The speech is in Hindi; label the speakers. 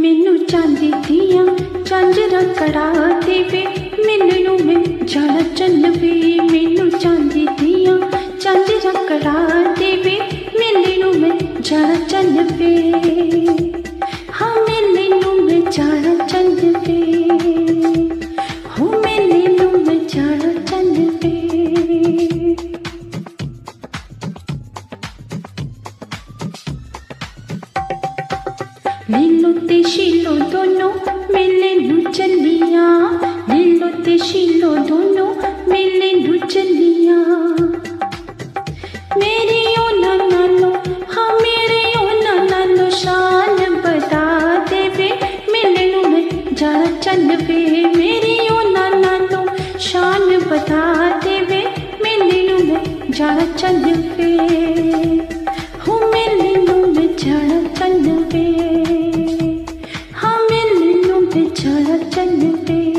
Speaker 1: मैनू चांदी दियां झांजरां कड़ा देवे, मिलनों में जाना चल वे। मैनू चांदी दियां झांजरां कड़ा देवे, मिलनों में जाना चल वे। हाँ मिलनों में जाना चल वे, हो मिलनों में जाना चल वे। लीलो ते शीलो दोनों मिले नू चलियां, लीलो ते शीलो दोनों मिले नू चलियां। मेरी ओना नालो, हाँ मेरी ओना नालो शान बता देवे, मिलनों में जाना चल वे। मेरी ओना नालो शान बता देवे, मिलनों में जाना चल वे। हो मिलनों में जाना चल वे, जाना चल वे।